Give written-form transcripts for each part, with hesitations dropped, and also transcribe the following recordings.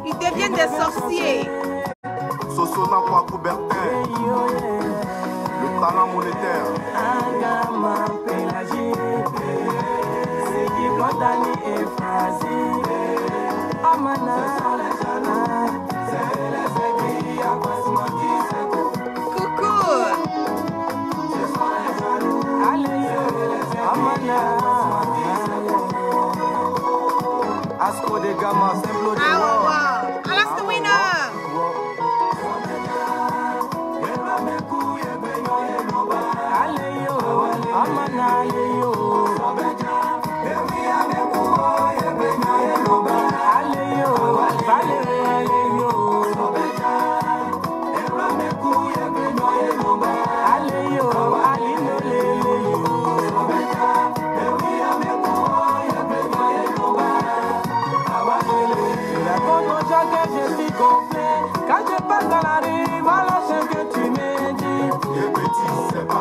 Ils deviennent des sorciers. Sosona kwa Coubertin, le talent monétaire. Asco de Gama, Simple de Alaska winner.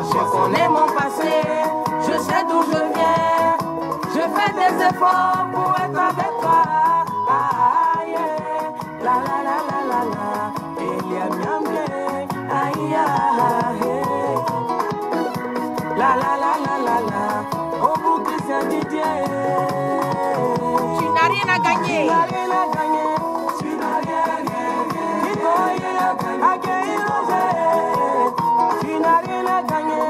Je connais mon passé, je sais d'où je viens. Je fais des efforts pour être avec toi. Ah, yeah. La la la la la la. Elia miambe. Aïe ah, yeah. La la la la la la. Au bout de Christian Didier. Tu n'as rien à gagner. Tu n'as rien à gagner. Tu n'as rien à gagner. Tu n'as rien à gagner.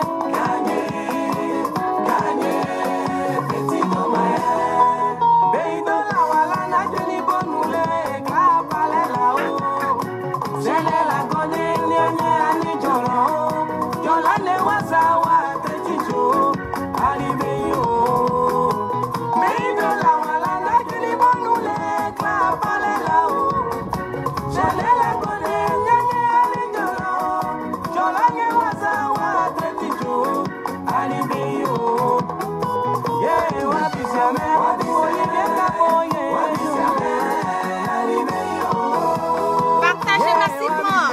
Partagez massivement.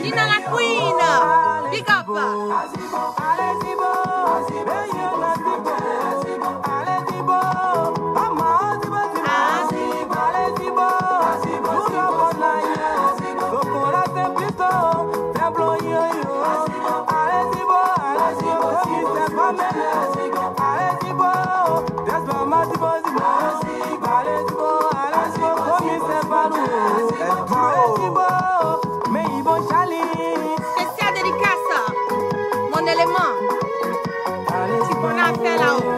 Nina la Queen. Big up. Spécial dédicace. Mon élément. Tu peux la faire là-haut.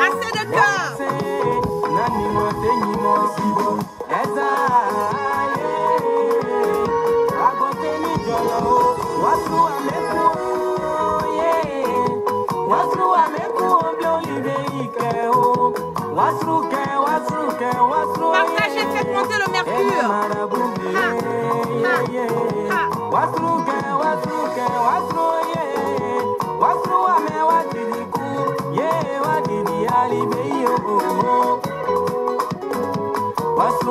Assez de cœur. Partagez, faites monter le mercure. What's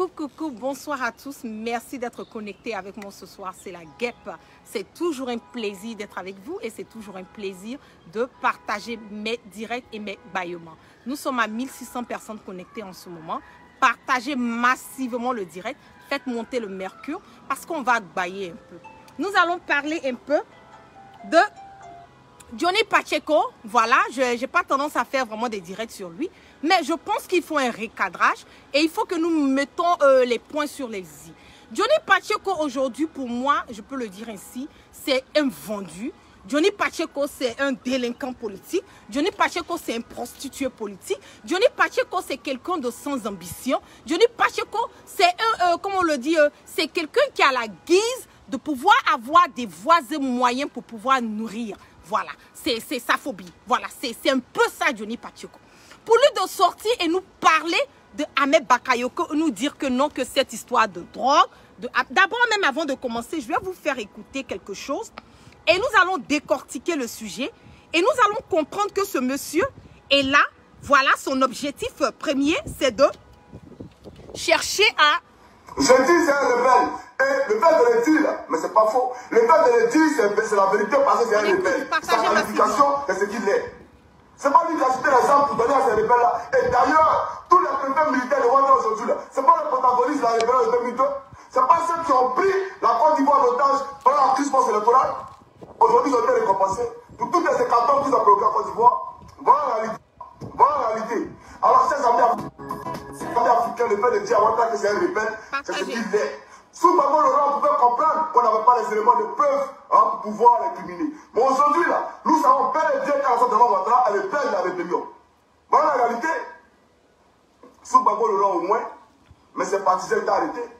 Coucou, bonsoir à tous. Merci d'être connectés avec moi ce soir. C'est la guêpe. C'est toujours un plaisir d'être avec vous et c'est toujours un plaisir de partager mes directs et mes bâillements. Nous sommes à 1600 personnes connectées en ce moment. Partagez massivement le direct. Faites monter le mercure parce qu'on va bailler un peu. Nous allons parler un peu de Johnny Pacheco. Voilà, je n'ai pas tendance à faire vraiment des directs sur lui. Mais je pense qu'il faut un recadrage et il faut que nous mettons les points sur les i. Johnny Pacheco aujourd'hui, pour moi, je peux le dire ainsi, c'est un vendu. Johnny Pacheco, c'est un délinquant politique. Johnny Pacheco, c'est un prostitué politique. Johnny Pacheco, c'est quelqu'un de sans ambition. Johnny Pacheco, c'est un, comme on le dit, c'est quelqu'un qui a la guise de pouvoir avoir des voies et moyens pour pouvoir nourrir. Voilà, c'est sa phobie. Voilà, c'est un peu ça, Johnny Pacheco. Pour lui de sortir et nous parler de Ahmed Bakayoko, nous dire que non, que cette histoire de drogue, d'abord même avant de commencer, je vais vous faire écouter quelque chose et nous allons décortiquer le sujet et nous allons comprendre que ce monsieur est là, voilà son objectif premier, c'est de chercher à... Je dis c'est un rebelle et le fait de le dire, mais c'est pas faux, le fait de le dire c'est la vérité parce que c'est un rebelle, sa qualification c'est ce qu'il est. C'est pas lui qui a cité l'exemple pour donner à ces rebelles-là. Et d'ailleurs, tous les préfets militaires de Rwanda aujourd'hui, c'est pas les protagonistes de la rébellion de 2002. C'est pas ceux qui ont pris la Côte d'Ivoire d'otage pendant la crise post-électorale. Aujourd'hui, ils ont été récompensés. Pour toutes les hécatombes qui ont bloqué la Côte d'Ivoire. Voilà la réalité. Voilà la réalité. Alors, ces amis africains, le fait de dire à Rwanda que c'est un rebelle, c'est ce qu'il est. Sous Gbagbo Laurent, on pouvait comprendre qu'on n'avait pas les éléments de preuve pour pouvoir l'incriminer. Mais aujourd'hui, là, nous savons bel et bien qu'à la devant Ouattara, elle est pleine de la rébellion. Voilà la réalité. Sous Gbagbo Laurent au moins, mais ses partisans étaient arrêtés.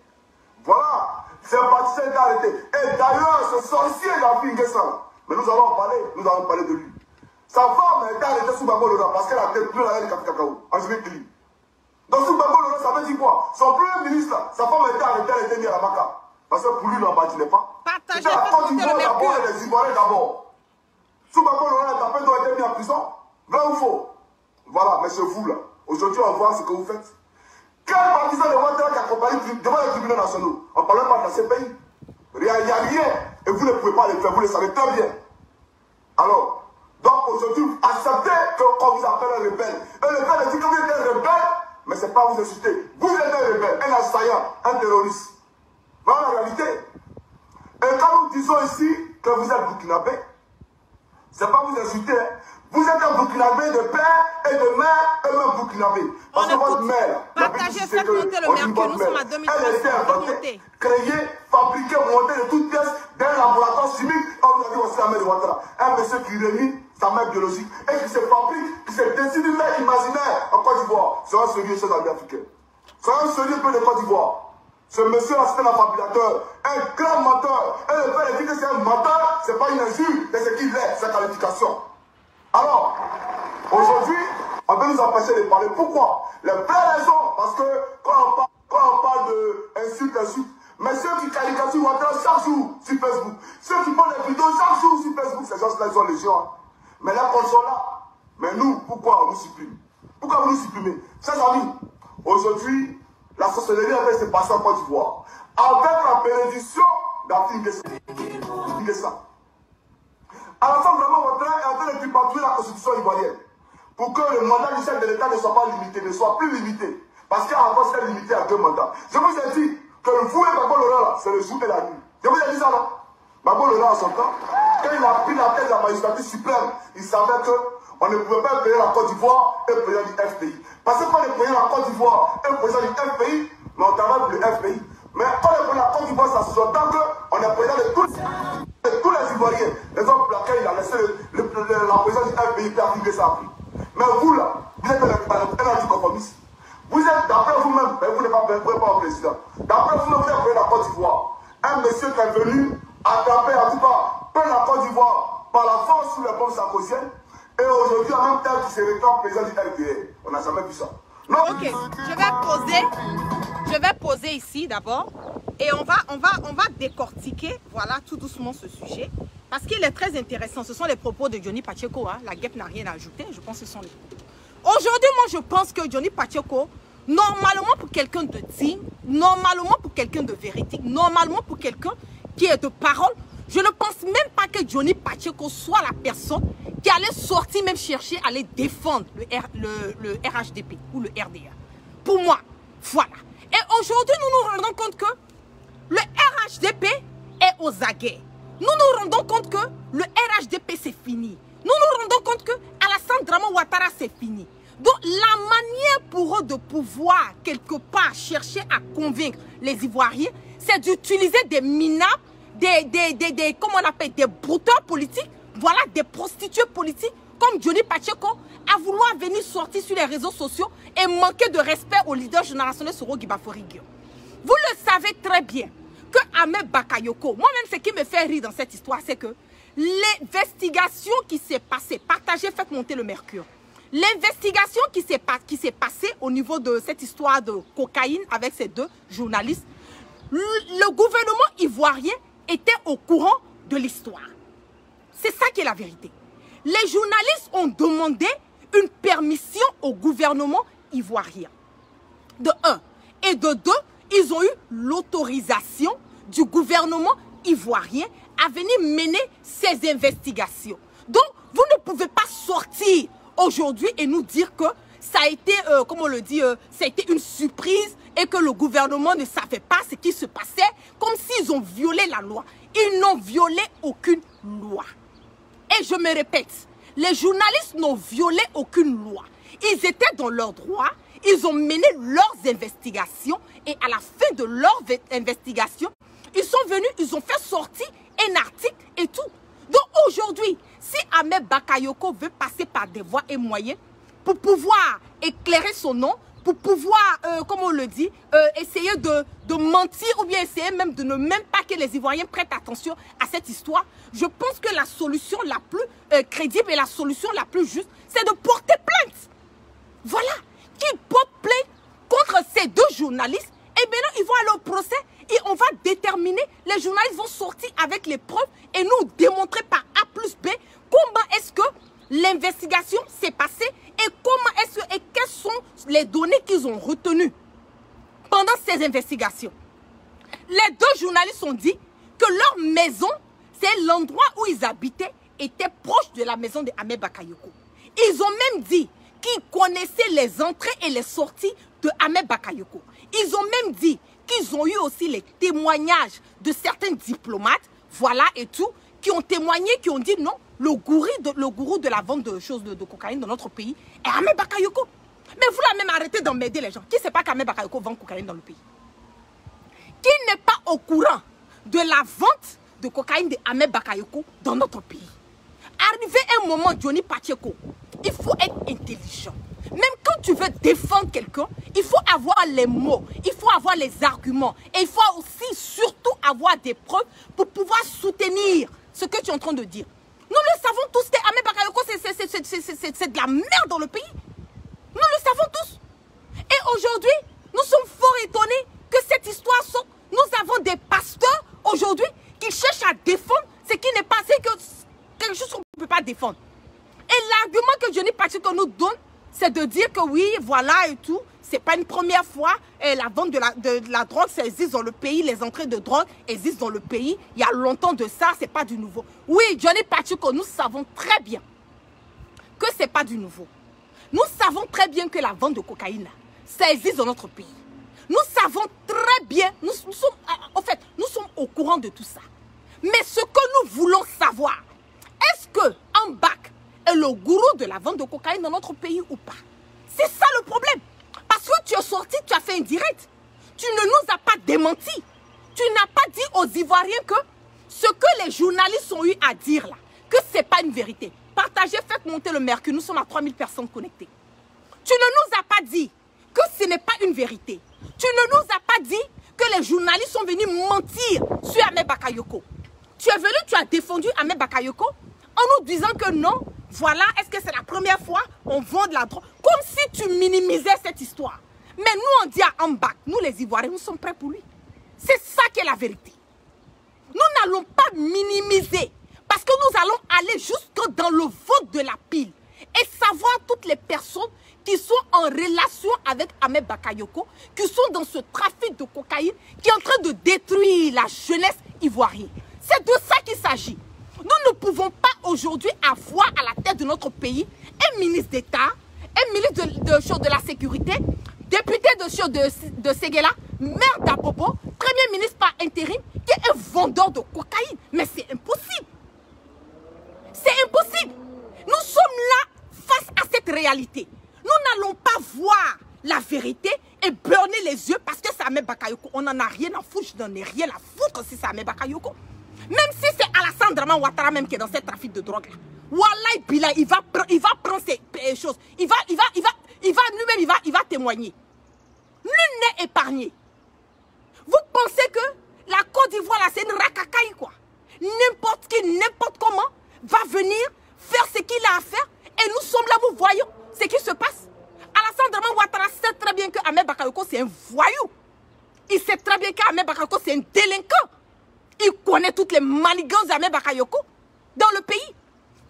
Voilà, ses partisans étaient arrêtés. Et d'ailleurs, ce sorcier l'a fait Nguessan. Mais nous allons en parler de lui. Sa femme a été arrêtée sous Gbagbo Laurent parce qu'elle a été plus la reine de Cacao, en juillet. Donc sous Gbagbo Laurent, ça veut dire quoi? Son premier ministre, là, sa femme a été arrêtée, elle était mise à la Maca. Parce que pour lui, il n'en bâtissait pas. Partagez, c'était la Côte d'Ivoire d'abord et les Ivoiriens d'abord. Sous Gbagbo Laurent, les tapés ont été mis en prison. Vrai ou faux? Voilà, mais c'est vous là. Aujourd'hui, on va voir ce que vous faites. Quel partisan de Ouattara qui accompagne devant les tribunaux nationaux? On ne parle pas de ces pays. Il n'y a rien. Et vous ne pouvez pas le faire, vous le savez très bien. Alors, donc aujourd'hui, acceptez qu'on vous appelle un rebelle. Et le fait de dire que vous êtes un rebelle, mais ce n'est pas vous insulter. Vous êtes un rebelle, un assaillant, un terroriste. Voilà la réalité. Et quand nous disons ici que vous êtes burkinabé, ce n'est pas vous insulter. Hein. Vous êtes un burkinabé de père et de mère et même burkinabé. Parce que votre mère, partagez, faites monter le mercure, nous sommes à 2003. elle était inventée, créée, fabriquée, montée de toutes pièces d'un laboratoire chimique. On vous a dit aussi la mère de Ouattara. Un monsieur qui réunit sa mère biologique et qui se fabrique, qui se décide une mère imaginaire en Côte d'Ivoire. C'est un sérieux chez les Africains. C'est un sérieux peu de Côte d'Ivoire. Ce monsieur-là, c'est un fabulateur, un grand menteur. Et le fait de dire que c'est un menteur, ce n'est pas une injure, mais c'est qu'il est, sa qualification. Alors, aujourd'hui, on veut nous empêcher de parler. Pourquoi? Les vraies raisons, parce que quand on parle d'insultes, mais ceux qui qualifient Ouattara chaque jour sur Facebook, ceux qui font des vidéos chaque jour sur Facebook, ces gens-là, ils sont légion. Mais là, qu'on soit là, mais nous, pourquoi on nous supprime? Pourquoi vous nous supprimez? Chers amis, aujourd'hui, la sorcellerie avait se passer en Côte d'Ivoire. Avec la bénédiction d'Afrique Nguessan. À la fin, vraiment, Ouattara est en train de tripatouiller la constitution ivoirienne. Pour que le mandat du chef de l'État ne soit pas limité, ne soit plus limité. Parce qu'avant, c'était limité à 2 mandats. Je vous ai dit que vous et Gbagbo Laurent, c'est le jour et la nuit. Je vous ai dit ça, là. Gbagbo Laurent, en son temps, quand il a pris la tête de la magistrature suprême, il savait qu'on ne pouvait pas payer la Côte d'Ivoire et le président du FPI. Parce que quand on est payé la Côte d'Ivoire et le président du FPI, mais on travaille pour le FPI. Mais quand on est payé la Côte d'Ivoire, ça se sous-entend qu'on est président de tous les Ivoiriens. Raison pour laquelle il a laissé la présidence du FPI pour appliquer ça. Mais vous là, vous êtes un anticonformiste. Vous êtes, d'après vous-même, vous n'êtes pas un président. D'après vous-même, vous êtes payé la Côte d'Ivoire. Un monsieur qui est venu attraper, en tout cas, prendre la Côte d'Ivoire par la force sous les bombes sarkoziennes. Et aujourd'hui, en même temps, qui se réclame président du FPI. On n'a jamais vu ça. Non. Ok, je vais poser ici d'abord. Et on va décortiquer, voilà, tout doucement ce sujet. Parce qu'il est très intéressant. Ce sont les propos de Johnny Pacheco. Hein. La guêpe n'a rien à ajouter. Je pense que ce sont les propos. Aujourd'hui, moi, je pense que Johnny Pacheco Normalement, pour quelqu'un de digne, normalement pour quelqu'un de véridique, normalement pour quelqu'un qui est de parole, je ne pense même pas que Johnny Pacheco soit la personne qui allait sortir, même chercher à aller défendre le RHDP ou le RDA. Pour moi, voilà. Et aujourd'hui, nous nous rendons compte que le RHDP est aux aguets. Nous nous rendons compte que le RHDP c'est fini. Nous nous rendons compte que Alassane Draman Ouattara c'est fini. Donc la manière pour eux de pouvoir quelque part chercher à convaincre les Ivoiriens, c'est d'utiliser des minables, comment on appelle, des brouteurs politiques, voilà, des prostituées politiques comme Johnny Pacheco, à vouloir venir sortir sur les réseaux sociaux et manquer de respect au leader générationnel Soro Guibafori Guio. Vous le savez très bien que Ahmed Bakayoko, moi-même ce qui me fait rire dans cette histoire, c'est que l'investigation qui s'est passée, partagez, faites monter le mercure. L'investigation qui s'est passée au niveau de cette histoire de cocaïne avec ces deux journalistes, le gouvernement ivoirien était au courant de l'histoire. C'est ça qui est la vérité. Les journalistes ont demandé une permission au gouvernement ivoirien. De un. Et de deux, ils ont eu l'autorisation du gouvernement ivoirien à venir mener ces investigations. Donc, vous ne pouvez pas sortir aujourd'hui et nous dire que ça a été, comme on le dit, ça a été une surprise et que le gouvernement ne savait pas ce qui se passait, comme s'ils ont violé la loi. Ils n'ont violé aucune loi. Et je me répète, les journalistes n'ont violé aucune loi. Ils étaient dans leurs droits, ils ont mené leurs investigations et à la fin de leurs investigations, ils sont venus, ils ont fait sortir un article et tout. Donc aujourd'hui, si Ahmed Bakayoko veut passer par des voies et moyens pour pouvoir éclairer son nom, pour pouvoir, comme on le dit, essayer de mentir ou bien essayer même de ne même pas que les Ivoiriens prêtent attention à cette histoire, je pense que la solution la plus crédible et la solution la plus juste, c'est de porter plainte. Voilà, qui porte plainte contre ces deux journalistes, et maintenant ils vont aller au procès et on va déterminer, les journalistes vont sortir avec les preuves et nous démontrer par A plus B comment est-ce que l'investigation s'est passée et comment est-ce que, et quelles sont les données qu'ils ont retenues pendant ces investigations. Les deux journalistes ont dit que leur maison, c'est l'endroit où ils habitaient, était proche de la maison de Ahmed Bakayoko. Ils ont même dit qu'ils connaissaient les entrées et les sorties de Ahmed Bakayoko. Ils ont même dit qu'ils ont eu aussi les témoignages de certains diplomates, voilà et tout, qui ont témoigné, qui ont dit non, le gourou de la vente de choses de cocaïne dans notre pays est Ahmed Bakayoko. Mais vous l'avez même arrêté d'emmerder les gens. Qui ne sait pas qu'Ahmed Bakayoko vend cocaïne dans le pays? Qui n'est pas au courant de la vente de cocaïne de Ahmed Bakayoko dans notre pays? Arrivé un moment, Johnny Pacheco, il faut être intelligent. Même quand tu veux défendre quelqu'un, il faut avoir les mots, il faut avoir les arguments. Et il faut aussi, surtout, avoir des preuves pour pouvoir soutenir ce que tu es en train de dire. Nous le savons tous que Ahmed Bakayoko, c'est de la merde dans le pays. Nous le savons tous. Et aujourd'hui, nous sommes fort étonnés que cette histoire sorte. Nous avons des pasteurs aujourd'hui qui cherchent à défendre ce qui n'est pas, c'est quelque chose qu'on ne peut pas défendre. Et l'argument que Johnny Pacheco nous donne, c'est de dire que oui, voilà et tout, c'est pas une première fois, et la vente de la drogue, ça existe dans le pays, les entrées de drogue existent dans le pays, il y a longtemps de ça, c'est pas du nouveau. Oui, Johnny Pacheco, nous savons très bien que c'est pas du nouveau. Nous savons très bien que la vente de cocaïne, ça existe dans notre pays. Nous savons très bien, nous sommes au courant de tout ça. Mais ce que nous voulons savoir, est-ce que Ambak est le gourou de la vente de cocaïne dans notre pays ou pas? C'est ça le problème. Parce que tu es sorti, tu as fait un direct. Tu ne nous as pas démenti. Tu n'as pas dit aux Ivoiriens que ce que les journalistes ont eu à dire là, que ce n'est pas une vérité. Partagez, faites monter le mercure. Nous sommes à 3000 personnes connectées. Tu ne nous as pas dit que ce n'est pas une vérité. Tu ne nous as pas dit que les journalistes sont venus mentir sur Ahmed Bakayoko. Tu es venu, tu as défendu Ahmed Bakayoko en nous disant que non, voilà, est-ce que c'est la première fois on vend de la drogue? Comme si tu minimisais cette histoire. Mais nous, on dit à Ambak, nous les Ivoiriens, nous sommes prêts pour lui. C'est ça qui est la vérité. Nous n'allons pas minimiser parce que nous allons aller jusque dans le vote de la pile et savoir toutes les personnes qui sont en relation avec Ahmed Bakayoko, qui sont dans ce trafic de cocaïne, qui est en train de détruire la jeunesse ivoirienne. C'est de ça qu'il s'agit. Nous ne pouvons pas aujourd'hui avoir à la tête de notre pays un ministre d'État, un ministre de la Sécurité, député de Séguéla, maire d'Abobo, premier ministre par intérim, qui est un vendeur de cocaïne. Mais c'est impossible. C'est impossible. Nous sommes là face à cette réalité. Nous n'allons pas voir la vérité et burner les yeux parce que c'est Ahmed Bakayoko. On n'en a rien à foutre. Je n'en ai rien à foutre si c'est Ahmed Bakayoko. Même si c'est Alassane Draman Ouattara même qui est dans ce trafic de drogue là. Wallahi Billah, il va prendre ces choses. Il va témoigner. Nul n'est épargné. Vous pensez que la Côte d'Ivoire là c'est une racacaille quoi. N'importe qui, n'importe comment va venir faire ce qu'il a à faire et nous sommes là, nous voyons ce qui se passe. Alassane Draman Ouattara sait très bien que Ahmed Bakayoko c'est un voyou. Il sait très bien qu'Ahmed Bakayoko c'est un délinquant. Il connaît toutes les manigances d'Ahmed Bakayoko dans le pays.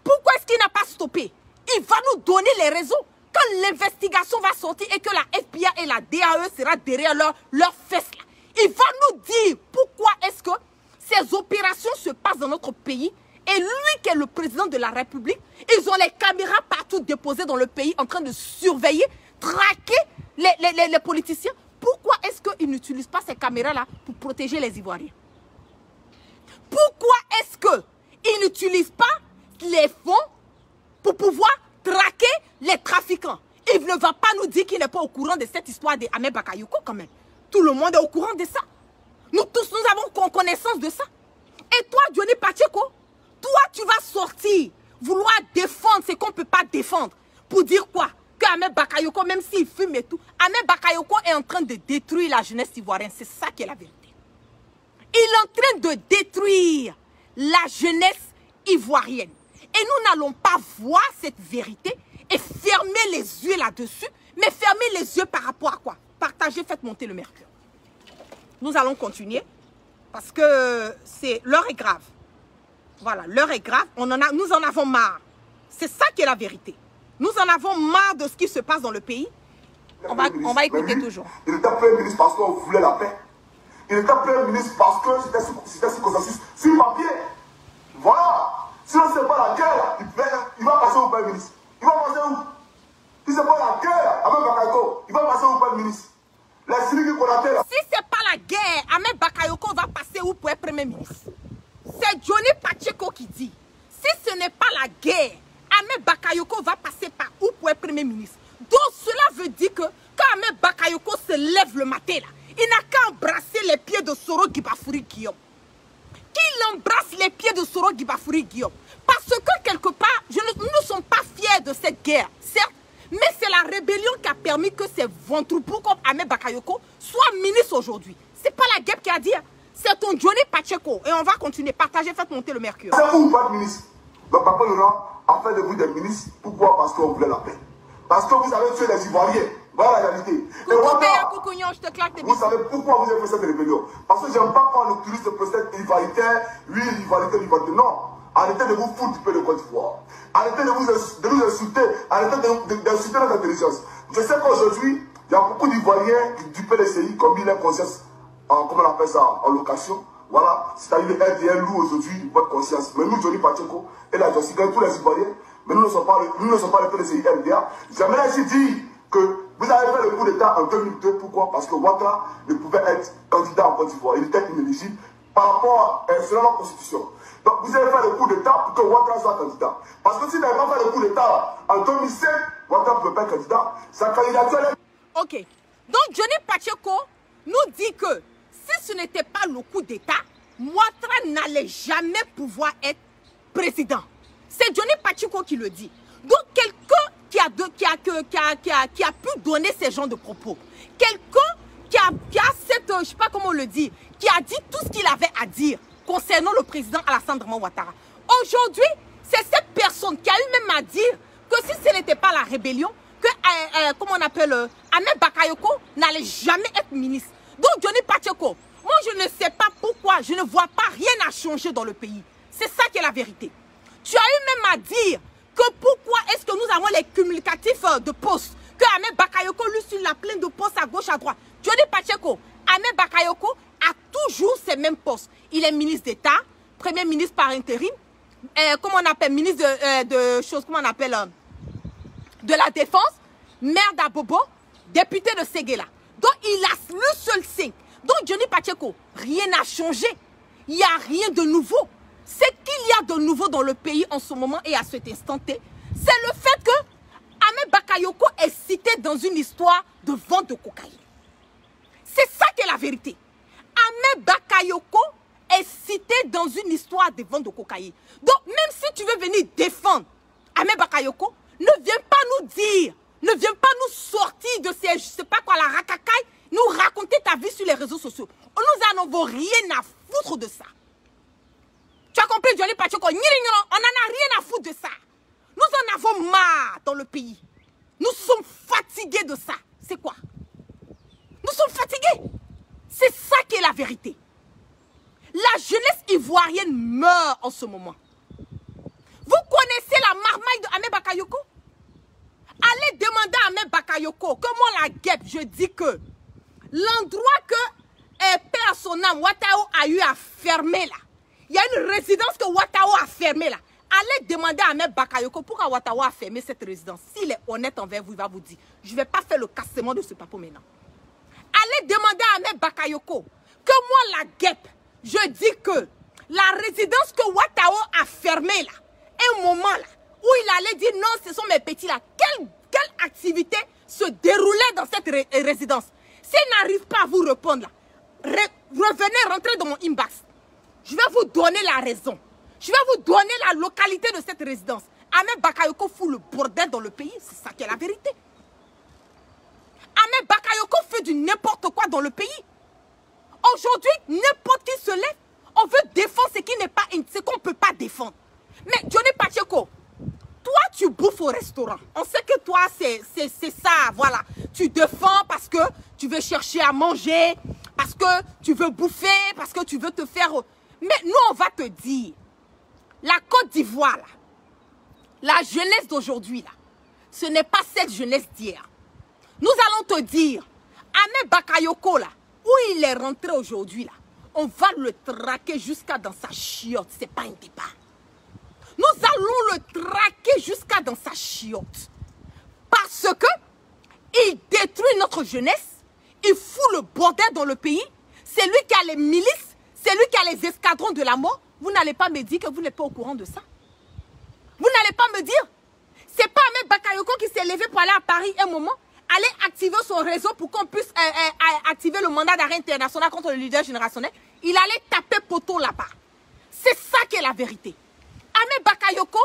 Pourquoi est-ce qu'il n'a pas stoppé? Il va nous donner les raisons. Quand l'investigation va sortir et que la FBI et la DAE sera derrière leurs fesses là, il va nous dire pourquoi est-ce que ces opérations se passent dans notre pays. Et lui qui est le président de la République, ils ont les caméras partout déposées dans le pays en train de surveiller, traquer les politiciens. Pourquoi est-ce qu'ils n'utilisent pas ces caméras-là pour protéger les Ivoiriens? Pourquoi est-ce qu'ils n'utilisent pas les fonds pour pouvoir traquer les trafiquants? Il ne va pas nous dire qu'il n'est pas au courant de cette histoire d'Ahmed Bakayoko quand même. Tout le monde est au courant de ça. Nous tous, nous avons connaissance de ça. Et toi, Johnny Pacheco, toi, tu vas sortir, vouloir défendre ce qu'on ne peut pas défendre. Pour dire quoi? Que Ahmed Bakayoko, même s'il fume et tout, Ahmed Bakayoko est en train de détruire la jeunesse ivoirienne. C'est ça qui est la vérité. Il est en train de détruire la jeunesse ivoirienne. Et nous n'allons pas voir cette vérité et fermer les yeux là-dessus. Mais fermer les yeux par rapport à quoi? Partagez, faites monter le mercure. Nous allons continuer parce que l'heure est grave. Voilà, l'heure est grave. Nous en avons marre. C'est ça qui est la vérité. Nous en avons marre de ce qui se passe dans le pays. On va écouter toujours. Il était Premier ministre parce qu'on voulait la paix. Il était Premier ministre parce que c'était sous consensus, sur papier. Voilà. Si on ne sait pas la guerre, il va passer au Premier ministre. Il va passer où? Si ce n'est pas la guerre, Ahmed Bakayoko, il va passer au Premier ministre. La Syrie qu'on a fait là. Si ce n'est pas la guerre, Ahmed Bakayoko va passer où pour être Premier ministre? C'est Johnny Pacheco qui dit. Si ce n'est pas la guerre, Ahmed Bakayoko va passer par où pour être Premier ministre? Donc cela veut dire que quand Ahmed Bakayoko se lève le matin là, il n'a qu'à embrasser les pieds de Soro Guibafouri Guillaume. Qu'il embrasse les pieds de Soro Guibafouri Guillaume. Parce que quelque part, nous ne sommes pas fiers de cette guerre, certes, mais c'est la rébellion qui a permis que ces ventroupous comme Ahmed Bakayoko soient ministres aujourd'hui. C'est pas la guerre qui a dit, c'est ton Johnny Pacheco. Et on va continuer, partagez, faites monter le mercure. C'est vous pas de ministre. Le papa Laurent a fait de vous des ministres. Pourquoi? Parce qu'on voulait la paix. Parce que vous avez tué les Ivoiriens. Voilà la réalité. Et vous savez pourquoi vous avez fait cette rébellion? Parce que j'aime pas quand le touriste possède ivoiritaire, oui, l'ivoiritaire, l'ivoiritaire. Non. Arrêtez de vous foutre du peu de Côte d'Ivoire. Arrêtez de nous insulter. Arrêtez d'insulter notre intelligence. Je sais qu'aujourd'hui, il y a beaucoup d'Ivoiriens qui dupent les CI comme il est conscience, comment on appelle ça, en location. Voilà. C'est-à-dire RDL loue aujourd'hui votre conscience. Mais nous, Johnny Pacheco et la Jossiga, tous les Ivoiriens, mais nous ne sommes pas les PLCI RDA. J'aimerais ainsi dire que vous avez fait le coup d'État en 2002. Pourquoi? Parce que Ouattara ne pouvait être candidat en Côte d'Ivoire. Il était inéligible par rapport à selon la Constitution. Donc vous avez fait le coup d'État pour que Ouattara soit candidat. Parce que si vous n'avez pas fait le coup d'État en 2007, Ouattara ne peut pas être candidat. Sa candidature est... Ok. Donc Johnny Pacheco nous dit que si ce n'était pas le coup d'État, Ouattara n'allait jamais pouvoir être président. C'est Johnny Pacheco qui le dit. Donc quelqu'un qui a pu donner ces genres de propos, quelqu'un qui a cette, je sais pas comment on le dit, qui a dit tout ce qu'il avait à dire concernant le président Alassane Draman Ouattara. Aujourd'hui, c'est cette personne qui a eu même à dire que si ce n'était pas la rébellion, que, comment on appelle, Ahmed Bakayoko n'allait jamais être ministre. Donc Johnny Pacheco, moi je ne sais pas pourquoi, je ne vois pas rien à changer dans le pays. C'est ça qui est la vérité. Tu as eu même à dire que pourquoi est-ce que nous avons les cumulatifs de postes, que Bakayoko, lui, il a plein de postes à gauche, à droite. Johnny Pacheco, Ahmed Bakayoko a toujours ces mêmes postes. Il est ministre d'État, premier ministre par intérim, comment on appelle, ministre de choses, comment on appelle, de la Défense, maire d'Abobo, député de Séguéla. Donc, il a le seul signe. Donc, Johnny Pacheco, rien n'a changé. Il n'y a rien de nouveau. Ce qu'il y a de nouveau dans le pays en ce moment et à cet instant T, c'est le fait que Ahmed Bakayoko est cité dans une histoire de vente de cocaïne. C'est ça qui est la vérité. Ahmed Bakayoko est cité dans une histoire de vente de cocaïne. Donc, même si tu veux venir défendre Ahmed Bakayoko, ne viens pas nous dire, ne viens pas nous sortir de ces, je sais pas quoi, la racacaille, nous raconter ta vie sur les réseaux sociaux. Nous n'en avons rien à foutre de ça. Tu as compris, Johnny Pacheco? On n'en a rien à foutre de ça. Nous en avons marre dans le pays. Nous sommes fatigués de ça. C'est quoi? Nous sommes fatigués. C'est ça qui est la vérité. La jeunesse ivoirienne meurt en ce moment. Vous connaissez la marmaille de Ahmed Bakayoko? Allez demander à Ahmed Bakayoko que moi, la guêpe, je dis que l'endroit que paix à son âme, Ouattao a eu à fermer là. Il y a une résidence que Ouattao a fermée là. Allez demander à Ahmed Bakayoko pourquoi Ouattao a fermé cette résidence. S'il est honnête envers vous, il va vous dire, je ne vais pas faire le cassement de ce papo maintenant. Allez demander à Ahmed Bakayoko que moi, la guêpe, je dis que la résidence que Ouattao a fermée là, un moment là, où il allait dire non, ce sont mes petits là. Quelle activité se déroulait dans cette résidence? S'il n'arrive pas à vous répondre là, revenez, rentrez dans mon inbox. Je vais vous donner la raison. Je vais vous donner la localité de cette résidence. Ahmed Bakayoko fout le bordel dans le pays. C'est ça qui est la vérité. Ahmed Bakayoko fait du n'importe quoi dans le pays. Aujourd'hui, n'importe qui se lève. On veut défendre ce qui n'est pas, ce qu'on ne peut pas défendre. Mais Johnny Pacheco, toi, tu bouffes au restaurant. On sait que toi, c'est ça, voilà. Tu défends parce que tu veux chercher à manger, parce que tu veux bouffer, parce que tu veux te faire... Mais nous, on va te dire, la Côte d'Ivoire, là, la jeunesse d'aujourd'hui, là, ce n'est pas cette jeunesse d'hier. Nous allons te dire, Ahmed Bakayoko, là, où il est rentré aujourd'hui, là, on va le traquer jusqu'à dans sa chiotte. Ce n'est pas un débat. Nous allons le traquer jusqu'à dans sa chiotte. Parce que il détruit notre jeunesse, il fout le bordel dans le pays. C'est lui qui a les milices, c'est lui qui a les escadrons de la mort. Vous n'allez pas me dire que vous n'êtes pas au courant de ça. Vous n'allez pas me dire. C'est pas Ahmed Bakayoko qui s'est levé pour aller à Paris un moment, aller activer son réseau pour qu'on puisse activer le mandat d'arrêt international contre le leader générationnel. Il allait taper poteau là-bas. C'est ça qui est la vérité. Ahmed Bakayoko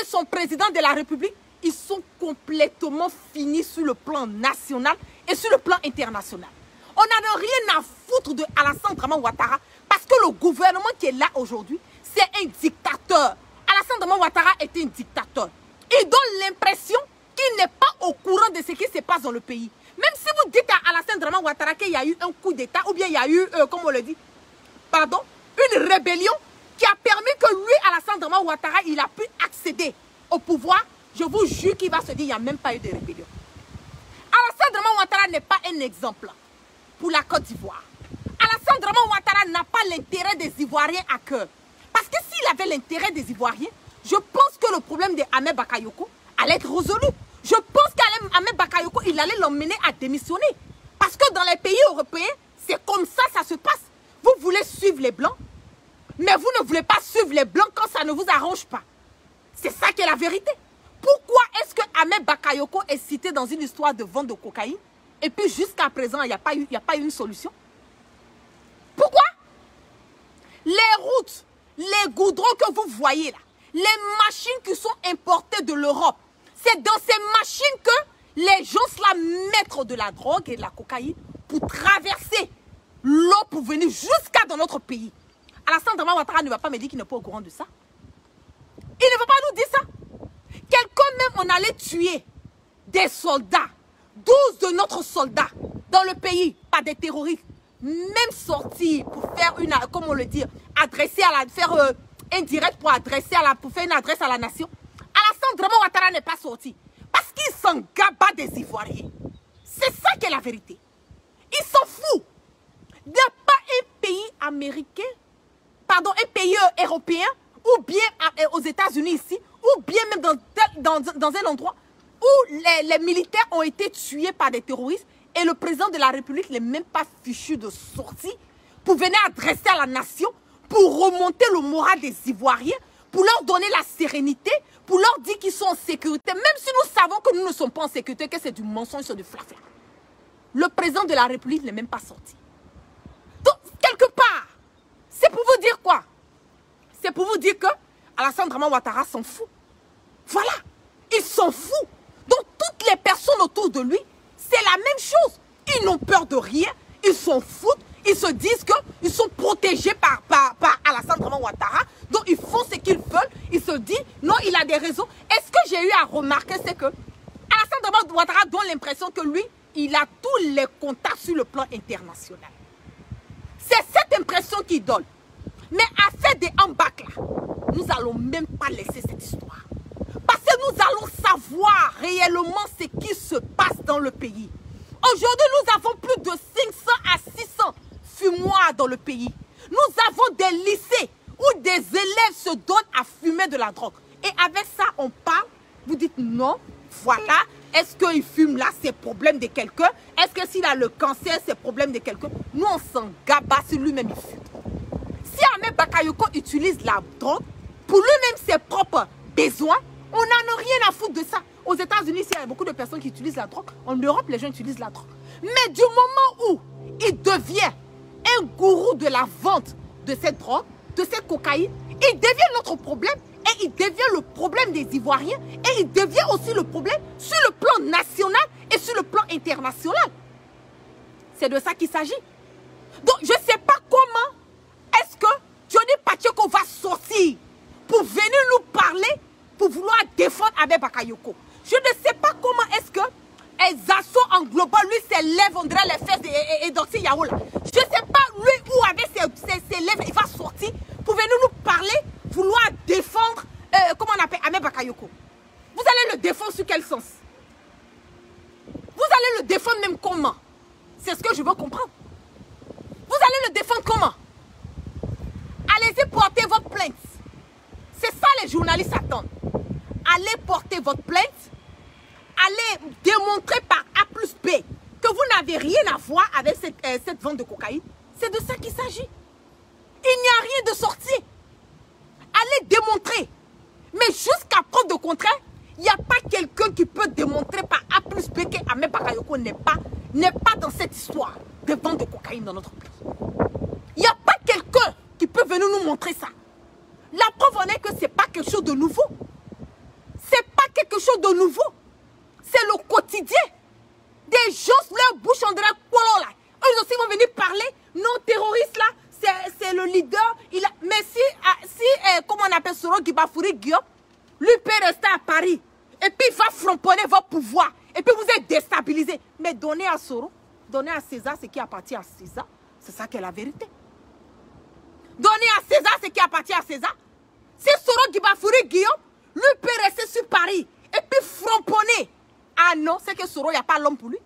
et son président de la République, ils sont complètement finis sur le plan national et sur le plan international. On n'a rien à foutre de Alassane Dramane Ouattara parce que le gouvernement qui est là aujourd'hui, c'est un dictateur. Alassane Dramane Ouattara est un dictateur. Il donne l'impression qu'il n'est pas au courant de ce qui se passe dans le pays. Même si vous dites à Alassane Dramane Ouattara qu'il y a eu un coup d'État ou bien il y a eu, comment on le dit, pardon, une rébellion qui a permis que lui, Alassane Dramane Ouattara, il a pu accéder au pouvoir, je vous jure qu'il va se dire qu'il n'y a même pas eu de rébellion. Alassane Dramane Ouattara n'est pas un exemple pour la Côte d'Ivoire. Alassane Dramane Ouattara n'a pas l'intérêt des Ivoiriens à cœur. Parce que s'il avait l'intérêt des Ivoiriens, je pense que le problème de Ahmed Bakayoko allait être résolu. Je pense qu'Ahmed Bakayoko, il allait l'emmener à démissionner. Parce que dans les pays européens, c'est comme ça, ça se passe. Vous voulez suivre les Blancs, mais vous ne voulez pas suivre les Blancs quand ça ne vous arrange pas. C'est ça qui est la vérité. Pourquoi est-ce que Ahmed Bakayoko est cité dans une histoire de vente de cocaïne et puis jusqu'à présent, il n'y a pas eu une solution? Pourquoi? Les routes, les goudrons que vous voyez là, les machines qui sont importées de l'Europe, c'est dans ces machines que les gens se mettent de la drogue et de la cocaïne pour traverser l'eau pour venir jusqu'à dans notre pays. Alassane Dramane Ouattara ne va pas me dire qu'il n'est pas au courant de ça. Il ne va pas nous dire ça. Quelqu'un même, on allait tuer des soldats, 12 de notre soldats dans le pays par des terroristes, même sortir pour faire une, comment on le dit, adresser à la, faire un direct pour adresser à la, pour faire une adresse à la nation. Alassane Dramane Ouattara n'est pas sorti parce qu'il s'en gaba des Ivoiriens. C'est ça qui est la vérité. Ils s'en foutent. Il n'y a pas un pays américain, pardon, un pays européen, ou bien aux États-Unis ici, ou bien même dans un endroit où les militaires ont été tués par des terroristes et le président de la République n'est même pas fichu de sortie pour venir adresser à la nation, pour remonter le moral des Ivoiriens, pour leur donner la sérénité, pour leur dire qu'ils sont en sécurité, même si nous savons que nous ne sommes pas en sécurité, que c'est du mensonge, c'est du flafla. Le président de la République n'est même pas sorti. Donc, quelque part, c'est pour vous dire quoi? C'est pour vous dire que Alassane Draman Ouattara s'en fout. Voilà, il s'en fout. Donc, toutes les personnes autour de lui, c'est la même chose. Ils n'ont peur de rien, ils s'en foutent. Ils se disent qu'ils sont protégés par Alassane Draman Ouattara. Donc, ils font ce qu'ils veulent. Ils se disent, non, il a des raisons. Et ce que j'ai eu à remarquer, c'est que Alassane Draman Ouattara donne l'impression que lui, il a tous les contacts sur le plan international. C'est cette impression qu'il donne. Mais à faire des embarques là, nous n'allons même pas laisser cette histoire. Parce que nous allons savoir réellement ce qui se passe dans le pays. Aujourd'hui, nous avons plus de 500 à 600 fumoirs dans le pays. Nous avons des lycées où des élèves se donnent à fumer de la drogue. Et avec ça, on parle, vous dites non, voilà, est-ce qu'il fume là, c'est problème de quelqu'un? Est-ce que s'il a le cancer, c'est problème de quelqu'un? Nous, on s'en gabat si lui-même il fume. Si Ahmed Bakayoko utilise la drogue, pour lui-même ses propres besoins, on n'en a rien à foutre de ça. Aux États-Unis, il y a beaucoup de personnes qui utilisent la drogue. En Europe, les gens utilisent la drogue. Mais du moment où il devient un gourou de la vente de cette drogue, de cette cocaïne, il devient notre problème et il devient le problème des Ivoiriens et il devient aussi le problème sur le plan national et sur le plan international. C'est de ça qu'il s'agit. Donc, je ne sais pas comment est-ce que Johnny Pacheco va sortir pour venir nous parler, pour vouloir défendre Ahmed Bakayoko. Je ne sais pas comment est-ce que Zasso en global, lui, ses lèvres, on dirait les fesses et Doxy Yao là. Je ne sais pas, lui, où avec ses lèvres, il va sortir pour venir nous parler, vouloir défendre, comment on appelle, Ahmed Bakayoko. Vous allez le défendre sur quel sens? Vous allez le défendre même comment? C'est ce que je veux comprendre. Vous allez le défendre comment? Allez-y porter votre plainte. C'est ça les journalistes attendent. Allez porter votre plainte. Allez démontrer par A plus B que vous n'avez rien à voir avec cette vente de cocaïne. C'est de ça qu'il s'agit. Il n'y a rien de sorti. Allez démontrer. Mais jusqu'à preuve de contraire, il n'y a pas quelqu'un qui peut démontrer par A plus B que Ahmed Bakayoko n'est pas dans cette histoire de vente de cocaïne dans notre pays. Il n'y a pas quelqu'un qui peut venir nous montrer ça. La preuve en est que ce n'est pas quelque chose de nouveau. Ce n'est pas quelque chose de nouveau. C'est le quotidien. Des gens, leur bouche en dirait quoi là. Eux aussi vont venir parler. Non, terroriste là, c'est le leader. Mais si comment on appelle Soro Gibafouri Guillaume, lui peut rester à Paris. Et puis il va framponner votre pouvoir. Et puis vous êtes déstabilisé. Mais donnez à Soro, donnez à César ce qui appartient à César. C'est ça qui est la vérité. Donnez à César ce qui appartient à César. Si Soro Gibafouri Guillaume, lui peut rester sur Paris. Et puis framponner. Ah non, c'est que Soro, il n'y a pas l'homme pour lui.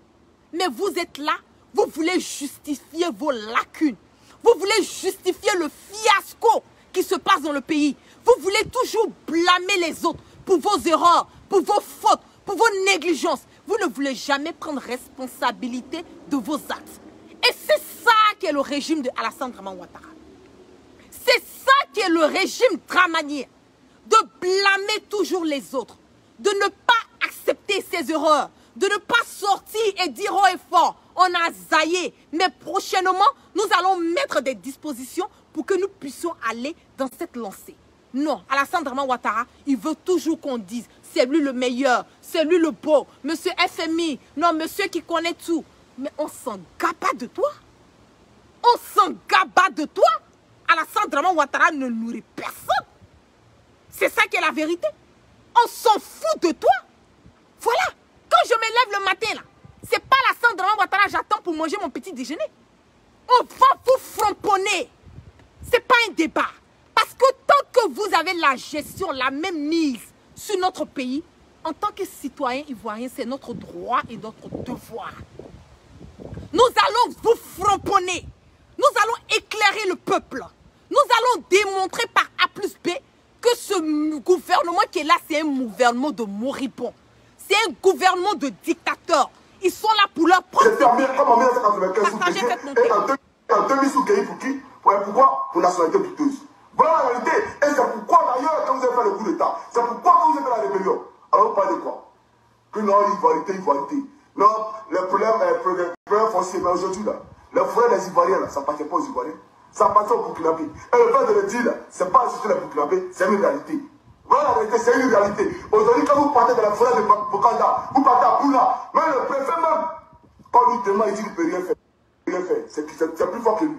Mais vous êtes là, vous voulez justifier vos lacunes. Vous voulez justifier le fiasco qui se passe dans le pays. Vous voulez toujours blâmer les autres pour vos erreurs, pour vos fautes, pour vos négligences. Vous ne voulez jamais prendre responsabilité de vos actes. Et c'est ça qui est le régime de Alassane Draman Ouattara. C'est ça qui est le régime dramanier. De blâmer toujours les autres. De ne pas accepter ses erreurs. De ne pas sortir et dire haut et fort, on a zaillé. Mais prochainement, nous allons mettre des dispositions pour que nous puissions aller dans cette lancée. Non, Alassane Draman Ouattara, il veut toujours qu'on dise, c'est lui le meilleur, c'est lui le beau, monsieur FMI, non, monsieur qui connaît tout. Mais on s'en gabat de toi. On s'en gabat de toi. Alassane Draman Ouattara ne nourrit personne. C'est ça qui est la vérité. On s'en fout de toi. Voilà. Quand je me lève le matin, là, c'est pas Alassane Draman Ouattara, j'attends pour manger mon petit déjeuner. On va vous framponner. C'est pas un débat. Parce que tant que vous avez la gestion, la même mise sur notre pays, en tant que citoyens ivoiriens, c'est notre droit et notre devoir. Nous allons vous framponner. Nous allons éclairer le peuple. Nous allons démontrer par A plus B que ce gouvernement qui est là, c'est un gouvernement de moribonds. C'est un gouvernement de dictateurs. Ils sont là pour leur propre... C'était comme en 1995 et en 2000 sous Gueye Fouki pour un pouvoir pour nationalité douteuse. Voilà la réalité. Et c'est pourquoi d'ailleurs, quand vous avez fait le coup d'État, c'est pourquoi quand vous avez fait la rébellion. Alors vous parlez de quoi? Que non, ivoirité. Non, les problèmes fonciers, mais aujourd'hui là, les forêts des Ivoiriens, là, ça n'appartient pas aux Ivoiriens. Ça appartient aux Burkinabés. Et le fait de le dire, ce n'est pas juste les Burkinabés, c'est une réalité. Voilà la réalité, c'est une réalité. Aujourd'hui, quand vous partez de la forêt de Bokanda, vous partez à Pouna, même le préfet même, quand lui tellement il dit qu'il ne peut rien faire, c'est plus fort que lui.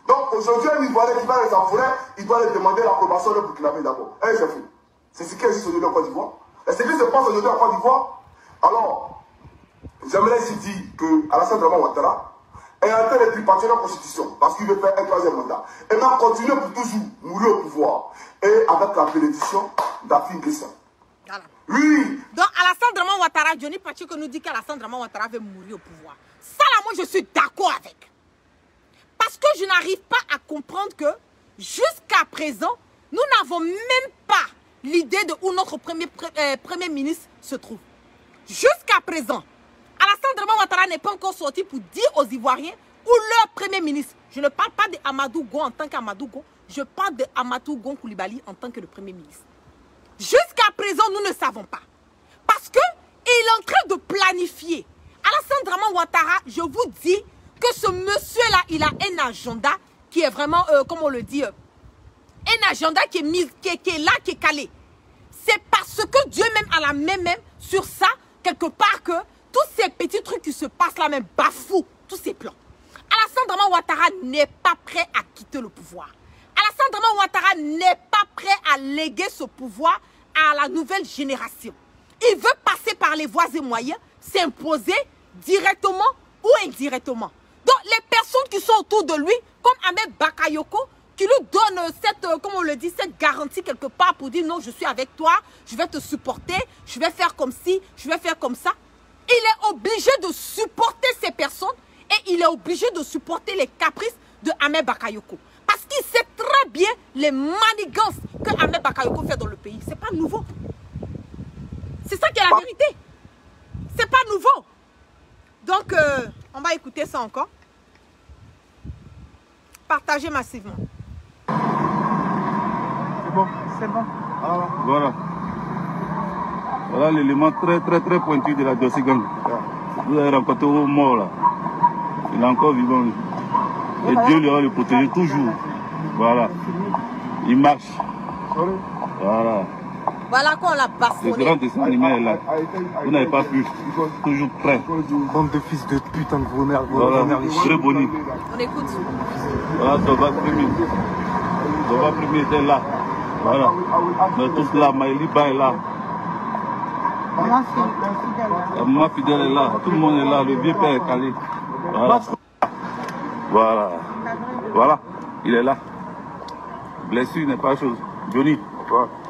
Donc aujourd'hui, un Ivoirien qui va dans sa forêt, il doit lui demander l'approbation de Burkinabé d'abord. Et c'est fou. C'est ce qui existe aujourd'hui en Côte d'Ivoire. Et ce qui se passe aujourd'hui en Côte d'Ivoire. Alors, j'aimerais ici dire que Alassane Dramane Ouattara est en train de tripartir la constitution parce qu'il veut faire un troisième mandat. Et même continuer pour toujours mourir au pouvoir. Et avec la bénédiction d'Afin Guessin. Voilà. Oui. Donc Alassane Dramane Ouattara, Johnny Pacheco nous dit qu'Alassane Dramane Ouattara veut mourir au pouvoir. Ça là, moi je suis d'accord avec. Parce que je n'arrive pas à comprendre que jusqu'à présent, nous n'avons même pas l'idée de où notre premier ministre se trouve. Jusqu'à présent, Alassane Dramane Ouattara n'est pas encore sorti pour dire aux Ivoiriens où leur premier ministre. Je ne parle pas d'Amadou Gon en tant qu'Amadou Gon, je parle d'Amadou Gon Coulibaly en tant que le premier ministre. Jusqu'à présent, nous ne savons pas. Parce qu'il est en train de planifier. Alassane Dramane Ouattara, je vous dis que ce monsieur-là, il a un agenda qui est vraiment, comment on le dit, un agenda qui est là, qui est calé. C'est parce que Dieu même a la main même sur ça, quelque part, que tous ces petits trucs qui se passent là même bafouent tous ces plans. Alassane Dramane Ouattara n'est pas prêt à quitter le pouvoir. Alassane Dramane Ouattara n'est pas prêt à léguer ce pouvoir à la nouvelle génération. Il veut passer par les voies et moyens, s'imposer directement ou indirectement. Donc les personnes qui sont autour de lui, comme Ahmed Bakayoko, qui lui donne cette, comme on le dit, cette garantie quelque part pour dire non, je suis avec toi, je vais te supporter, je vais faire comme ci, je vais faire comme ça. Il est obligé de supporter ces personnes et il est obligé de supporter les caprices de Ahmed Bakayoko. Parce qu'il sait très bien les manigances que Ahmed Bakayoko fait dans le pays. C'est pas nouveau. C'est ça qui est la vérité. C'est pas nouveau. Donc, on va écouter ça encore. Partagez massivement. C'est bon, c'est bon. Ah, voilà. Voilà l'élément très pointu de la dossier gang. Vous avez rencontré au mort là. Il est encore vivant. Et Dieu lui va le protéger toujours. Voilà. Il marche. Voilà. Voilà qu'on l'a Le bafoué. grand dessin animé est là. Vous n'avez pas pu. Toujours prêt. Bande de fils de putain de vos mères. Voilà. Très boni. On écoute. Voilà, Toba Premier. Toba Premier était là. Voilà. On est tous là. Maëliba est là. La maman fidèle est là. Tout le monde est là. Le vieux père est calé. Voilà. Voilà. Voilà. Il est là. Blessure n'est pas chose. Johnny.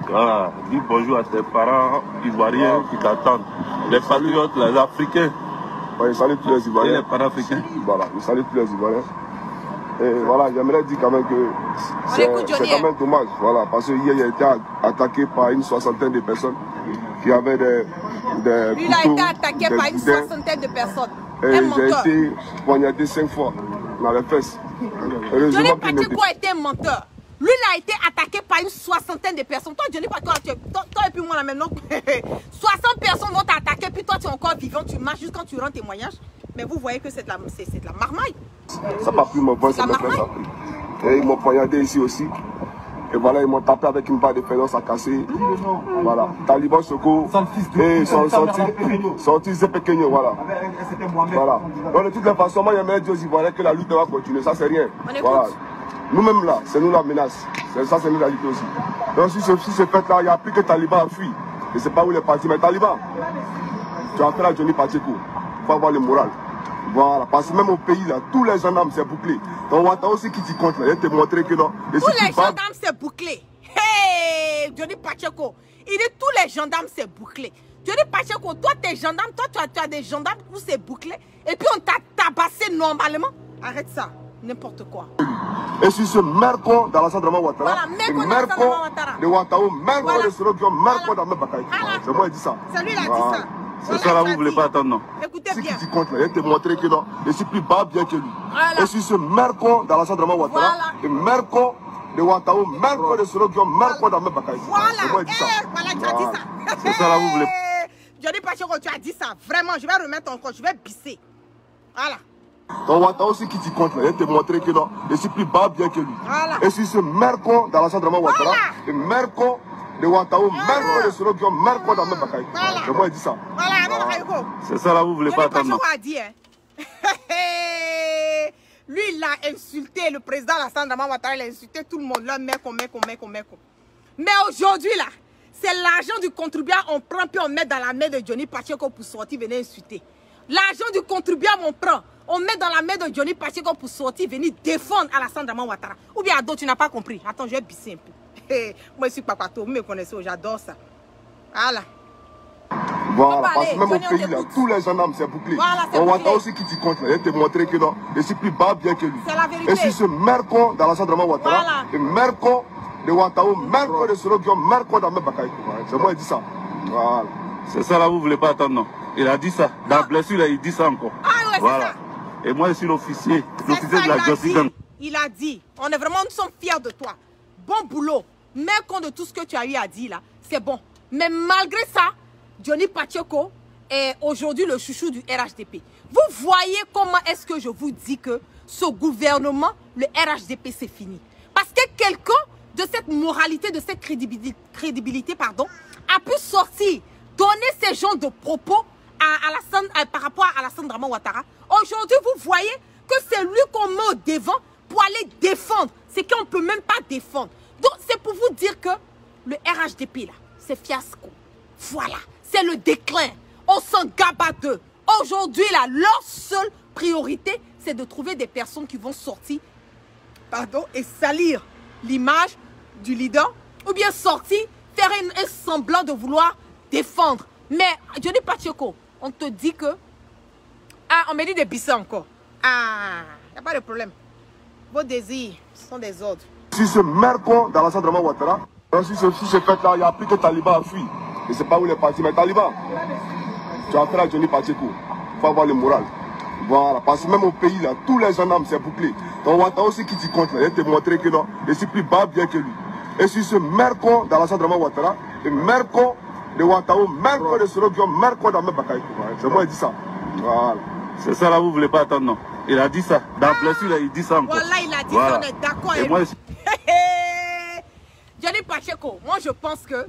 Voilà. Dis bonjour à tes parents ivoiriens qui t'attendent. Les patriotes, les Africains. Oui, salut tous les Ivoiriens. Et les Panafricains. Voilà, je salue tous les Ivoiriens. Et voilà, j'aimerais dire quand même que c'est quand même dommage. Voilà, parce que hier, il a été attaqué par une soixantaine de personnes qui avaient des Lui, il a été attaqué par une soixantaine de personnes. Et j'ai été poignardé 5 fois dans les fesses. Johnny Pacheco a été un menteur. Lui, il a été attaqué par une soixantaine de personnes. Toi, Johnny Pacheco, toi et puis moi, là maintenant, 60 personnes vont t'attaquer, puis toi, tu es encore vivant, tu marches juste quand tu rends témoignage. Mais vous voyez que c'est de la marmaille. Ça n'a pas pris mon voix, ça m'a fait ça. Et ils m'ont poignardé ici aussi. Et voilà, ils m'ont tapé avec une barre de fer, ça a cassé. Voilà. Taliban Soko. Et ils sont sortis Zepekegno, voilà. Voilà. Donc de toutes les façons, moi j'aimerais dire aux Ivoiriens que la lutte va continuer, ça c'est rien. Voilà. Nous-mêmes là, c'est nous la menace. Ça c'est nous la lutte aussi. Donc si ce fait là, il n'y a plus que Taliban à fuir. Je ne sais pas où il est parti, mais Taliban, tu as affaire à Johnny Pacheco. Il faut avoir le moral. Voilà, parce que même au pays, là, tous les gendarmes, c'est bouclé. Donc, on aussi qui t'y compte, là. Je vais te montrer que non. Tous les gendarmes, c'est bouclé. Hey, Johnny Pacheco, il dit tous les gendarmes, c'est bouclé. Johnny Pacheco, toi, t'es gendarme, toi, tu as des gendarmes où c'est bouclé, et puis on t'a tabassé normalement. Arrête ça, n'importe quoi. Et si ce mercon dans la Sandra Ouattara, voilà, mercon de Ouattao, mercon de Sorokio, mercon dans Bakaï. C'est moi qui dis ça. C'est lui qui a dit ça. C'est ça là, vous ne voulez pas attendre, non? Écoutez bien. Si tu comptes là, il te montrer que non, je suis plus bas bien que lui. Et si ce mercon dans la Sandra Ouattara, le mercon de Ouattao, mercon de Sorokio, mercon dans Bakaï. Voilà, moi qui dis ça. Voilà, tu as dit ça. C'est ça là, vous voulez. Johnny Pacheco, tu as dit ça. Vraiment, je vais remettre encore, je vais bisser. Voilà. Ton Ouattao aussi qui t'y compte là, il te montrer que non, je suis plus bas bien que lui. Voilà. Et si ce mercon dans la Sandra Ouattara, le mercon de Ouattao, mercon de Sorokio, mercon dans Bakaï. C'est moi qui dis ça. Voilà, c'est ça là, vous voulez pas attendre, non? A dit, hein. Lui, il a insulté le président Alassane Ouattara, il a insulté tout le monde. Là, Mais aujourd'hui, là, c'est l'argent du contribuable, on prend puis on met dans la main de Johnny Pacheco pour sortir, venir insulter. L'argent du contribuable, on prend, on met dans la main de Johnny Pacheco pour sortir, venir défendre Alassane Ouattara. Ou bien à d'autres, tu n'as pas compris. Attends, je vais bisser un peu. Moi, je suis Papato, vous me connaissez, j'adore ça. Voilà. Voilà, parce que même au pays, là, tous les gendarmes, c'est bouclé. Voilà, on Ouattao aussi qui t'y compte là, il te montrer que non, je suis plus bas bien que lui. C'est la vérité. Et si ce mercon dans la Sandra Ouattara, le mercon de Ouattao, mercon de Sorokio, mercon dans Bakaï. C'est moi qui dis ça. Voilà. C'est ça là, vous ne voulez pas attendre, non? Il a dit ça. Dans la blessure, là, il dit ça encore. Ah ouais, voilà. Ça. Et moi, je suis l'officier de la justice. Il a dit, on est vraiment, nous sommes fiers de toi. Bon boulot. Mais compte de tout ce que tu as eu à dire là, c'est bon. Mais malgré ça, Johnny Pacheco est aujourd'hui le chouchou du RHDP. Vous voyez comment est-ce que je vous dis que ce gouvernement, le RHDP, c'est fini. Parce que quelqu'un de cette moralité, de cette crédibilité, pardon, a pu sortir, donner ces genres de propos par rapport à Alassane Ouattara. Aujourd'hui, vous voyez que c'est lui qu'on met au devant pour aller défendre ce qu'on ne peut même pas défendre. Donc, c'est pour vous dire que le RHDP, là, c'est fiasco. Voilà, c'est le déclin. On s'en gabat d'eux. Aujourd'hui, là, leur seule priorité, c'est de trouver des personnes qui vont sortir, pardon, et salir l'image du leader, ou bien sortir, faire un semblant de vouloir défendre. Mais, Johnny Pacheco, on te dit que... Ah, on me dit de bisser encore. Ah, il n'y a pas de problème. Vos désirs sont des ordres. Si ce mercon dans la Sandra Ouattara, si ce fait là, il n'y a plus que Taliban à fuir. Je ne sais pas où il est parti, mais Taliban, tu as affaire à Johnny Pacheco. Il faut avoir le moral. Voilà, parce que même au pays, là, tous les gendarmes, c'est bouclé. Donc Ouattara aussi qui t'y compte, là, il te montrer que non, je suis plus bas bien que lui. Et si ce mercon dans la Sandra Ouattara, le mercon de Ouattao, mercon de Sorokio, mercon dans Bakaï. C'est moi qui dis ça. Voilà. C'est ça là, vous ne voulez pas attendre, non? Il a dit ça. Dans la blessure, là, il dit ça encore. Voilà, il a dit ça, on est d'accord. Et moi, Johnny Pacheco, moi je pense que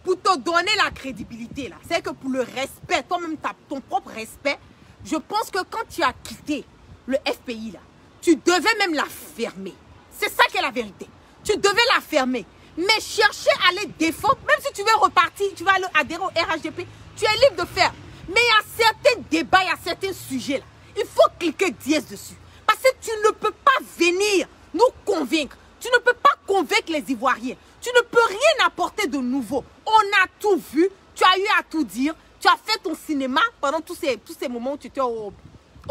pour te donner la crédibilité, là, c'est que pour le respect, toi-même ton propre respect, je pense que quand tu as quitté le FPI, là, tu devais même la fermer. C'est ça qui est la vérité. Tu devais la fermer. Mais chercher à les défendre, même si tu veux repartir, tu vas aller adhérer au RHDP, tu es libre de faire. Mais il y a certains débats, il y a certains sujets là. Il faut cliquer dièse dessus. Parce que tu ne peux pas venir nous convaincre. Tu ne peux pas convaincre les Ivoiriens. Tu ne peux rien apporter de nouveau. On a tout vu. Tu as eu à tout dire. Tu as fait ton cinéma pendant tous ces moments où tu étais au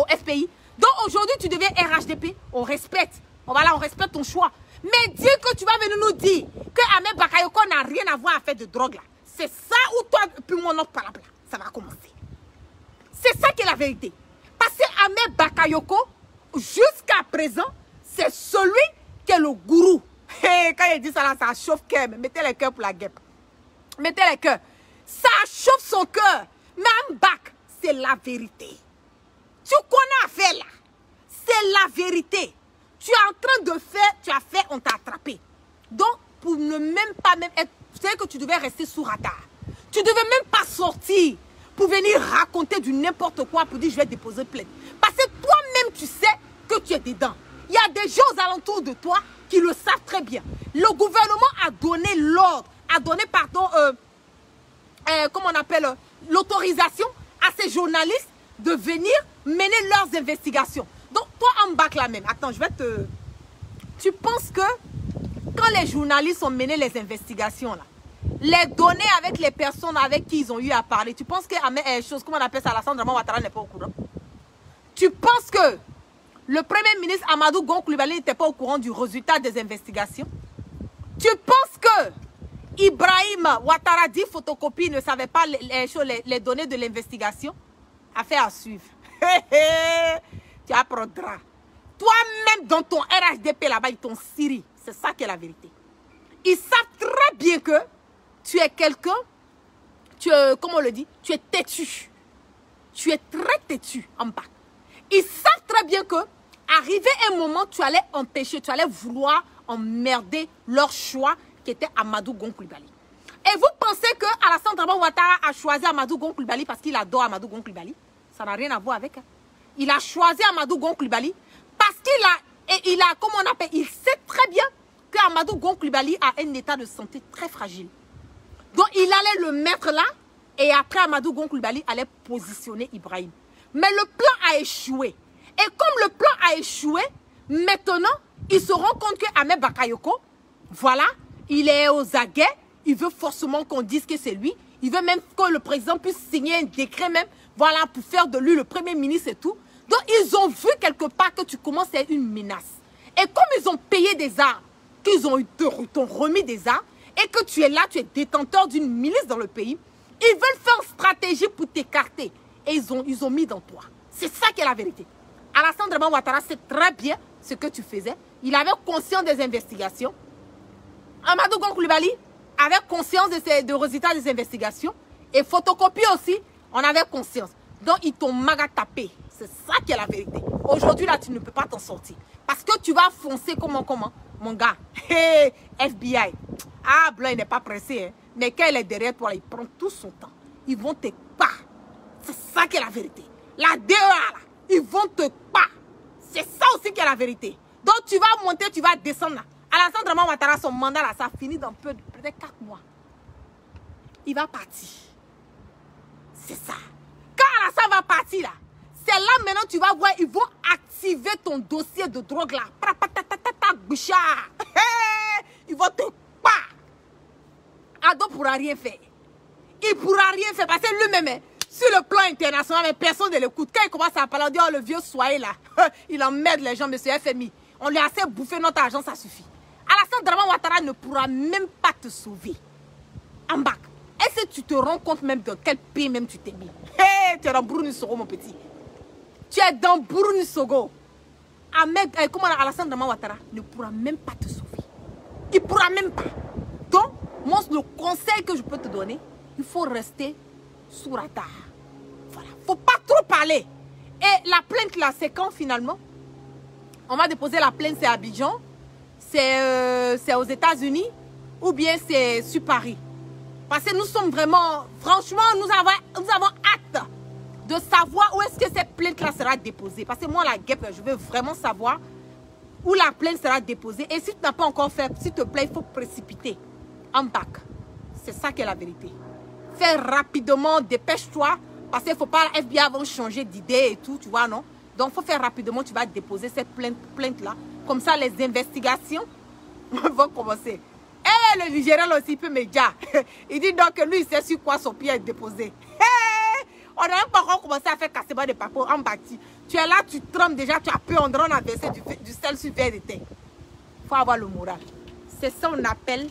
FPI. Donc aujourd'hui, tu deviens RHDP. On respecte. Voilà, on respecte ton choix. Mais dire que tu vas venir nous dire que Ahmed Bakayoko n'a rien à voir à faire de drogue là. C'est ça ou toi, puis mon autre parle. Ça va commencer. C'est ça qui est la vérité. Parce que Ahmed Bakayoko, jusqu'à présent, c'est celui qui est le gourou. Hey, quand il dit ça là, ça chauffe cœur. Mettez les cœurs pour la guêpe. Mettez les cœurs. Ça chauffe son cœur. Mais Mbak, c'est la vérité. Tu connais affaire là. C'est la vérité. Tu es en train de faire, tu as fait, on t'a attrapé. Donc, pour ne même pas être, tu sais que tu devais rester sous radar. Tu devais même pas sortir pour venir raconter du n'importe quoi pour dire je vais déposer plainte. Parce que toi-même, tu sais que tu es dedans. Il y a des gens aux alentours de toi qui le savent très bien. Le gouvernement a donné l'ordre, a donné, pardon, comment on appelle, l'autorisation à ces journalistes de venir mener leurs investigations. Donc, toi, en bac là même, attends, je vais te... Tu penses que quand les journalistes ont mené les investigations là, les données avec les personnes avec qui ils ont eu à parler. Tu penses que comment on appelle ça, Alassane Draman Ouattara n'est pas au courant? Tu penses que le Premier ministre Amadou Gon Coulibaly n'était pas au courant du résultat des investigations? Tu penses que Ibrahim Ouattara dit photocopie ne savait pas les données de l'investigation? Affaire à suivre. Tu apprendras. Toi-même dans ton RHDP là-bas, ils t'ont sciri. C'est ça qui est la vérité. Ils savent très bien que tu es quelqu'un, comment on le dit, tu es têtu. Tu es très têtu en bas. Ils savent très bien que, arrivé un moment, tu allais empêcher, tu allais vouloir emmerder leur choix qui était Amadou Gon Coulibaly. Et vous pensez que Alassane Draman Ouattara a choisi Amadou Gon Coulibaly parce qu'il adore Amadou Gon Coulibaly? Ça n'a rien à voir avec. Il a choisi Amadou Gon Coulibaly parce comment on appelle, il sait très bien que Amadou Gon Coulibaly a un état de santé très fragile. Donc il allait le mettre là et après Amadou Gon Coulibaly allait positionner Ibrahim. Mais le plan a échoué. Et comme le plan a échoué, maintenant, ils se rendent compte que Ahmed Bakayoko, voilà, il est aux aguets, il veut forcément qu'on dise que c'est lui. Il veut même que le président puisse signer un décret même, voilà, pour faire de lui le premier ministre et tout. Donc, ils ont vu quelque part que tu commences à être une menace. Et comme ils ont payé des armes, qu'ils t'ont remis des armes, et que tu es là, tu es détenteur d'une milice dans le pays, ils veulent faire une stratégie pour t'écarter. Et ils ont mis dans toi. C'est ça qui est la vérité. Alassane Draman Ouattara sait très bien ce que tu faisais. Il avait conscience des investigations. Amadou Gon Coulibaly avait conscience des résultats des investigations. Et photocopie aussi, on avait conscience. Donc, ils t'ont magatapé. C'est ça qui est la vérité. Aujourd'hui, là, tu ne peux pas t'en sortir. Parce que tu vas foncer comment, mon gars. Hey, FBI. Ah, Blanc, il n'est pas pressé. Hein. Mais quand il est derrière toi, il prend tout son temps. Ils vont te pas. C'est ça qui est la vérité. La DEA, là, ils vont te pas. C'est ça aussi qui est la vérité. Donc, tu vas monter, tu vas descendre là. Alassane Draman Ouattara, son mandat là, ça finit dans peut-être 4 mois. Il va partir. C'est ça. Quand Alassane va partir là, c'est là maintenant tu vas voir, ils vont activer ton dossier de drogue là. Ils vont te pas. Ado ne pourra rien faire. Il ne pourra rien faire parce que lui-même, sur le plan international, mais personne ne l'écoute. Quand il commence à parler, on dit, oh, le vieux soyez là. Il emmerde les gens, monsieur FMI. On lui a assez bouffé notre argent, ça suffit. Alassane Draman Ouattara ne pourra même pas te sauver. En bas. Est-ce que tu te rends compte même de quel pays même tu t'es mis? Hey, tu es dans Bruni Sogo, mon petit. Tu es dans Bruni Sogo. Comment Alassane Draman Ouattara ne pourra même pas te sauver. Il ne pourra même pas. Donc, moi, le conseil que je peux te donner, il faut rester sous radar. Voilà. Il ne faut pas trop parler. Et la plainte là, c'est quand finalement? On va déposer la plainte, c'est à Abidjan, c'est aux États-Unis ou bien c'est sur Paris. Parce que nous sommes vraiment, franchement, nous avons hâte de savoir où est-ce que cette plainte-là sera déposée. Parce que moi, la guêpe, je veux vraiment savoir où la plainte sera déposée. Et si tu n'as pas encore fait, s'il te plaît, il faut précipiter en bac. C'est ça qui est la vérité. Fais rapidement, dépêche-toi. Parce qu'il ne faut pas, la FBI vont changer d'idée et tout, tu vois, non? Donc, il faut faire rapidement, tu vas déposer cette plainte-là. Comme ça, les investigations vont commencer. Et le Nigérian aussi peut me dire. Il dit donc que lui, il sait sur quoi son pied est déposé. On n'a même pas encore commencé à faire cassement de papier en bâti. Tu es là, tu trembles déjà, tu as peur, on a versé du sel sur verre de thé. Il faut avoir le moral. C'est ça qu'on appelle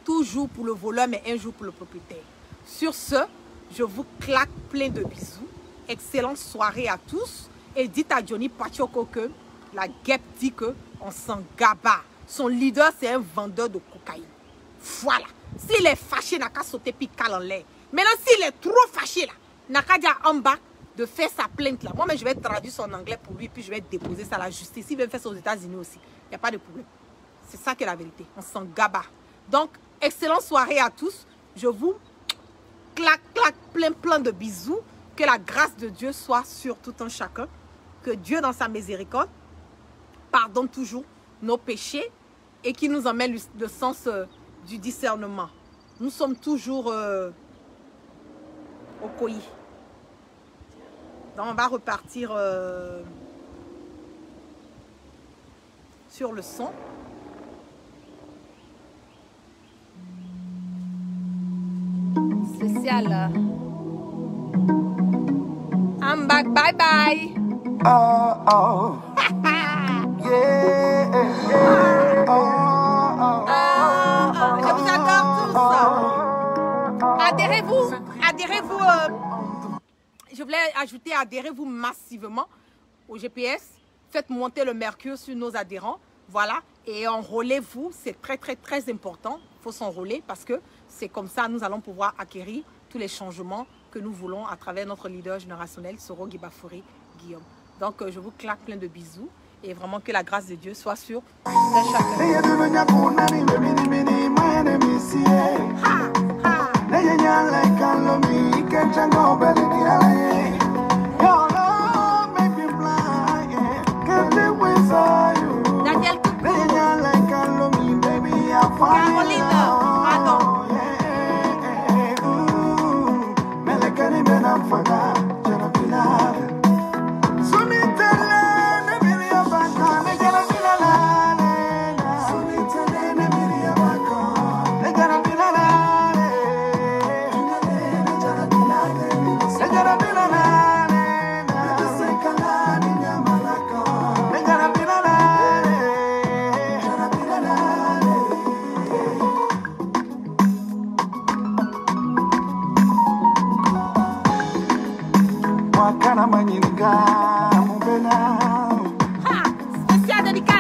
toujours pour le voleur, mais un jour pour le propriétaire. Sur ce, je vous claque plein de bisous. Excellente soirée à tous. Et dites à Johnny Pachoko que la guêpe dit qu'on s'en gaba. Son leader, c'est un vendeur de cocaïne. Voilà. S'il est fâché, il n'a qu'à sauter puis cale en l'air. Maintenant, s'il est trop fâché, là, il n'a qu'à dire en bas de faire sa plainte là. Moi, mais je vais traduire son anglais pour lui, puis je vais déposer ça à la justice. Il veut faire ça aux États-Unis aussi. Il n'y a pas de problème. C'est ça qui est la vérité. On s'en gaba. Donc, excellente soirée à tous. Je vous claque plein de bisous. Que la grâce de Dieu soit sur tout un chacun. Que Dieu, dans sa miséricorde, pardonne toujours nos péchés et qui nous emmène le sens du discernement. Nous sommes toujours au Koyi. Donc, on va repartir sur le son. Spécial. I'm back, bye bye. Oh, oh. Yeah. Je vous adore tous. Adhérez-vous. Je voulais ajouter, adhérez-vous massivement au GPS. Faites monter le mercure sur nos adhérents. Voilà. Et enrôlez-vous. C'est très, très, très important. Il faut s'enrôler parce que c'est comme ça nous allons pouvoir acquérir tous les changements que nous voulons à travers notre leader générationnel, Soro Guibafouri Guillaume. Donc, je vous claque plein de bisous et vraiment que la grâce de Dieu soit sur chacun. Daniel Caroline, pardon. Spécial dédicace.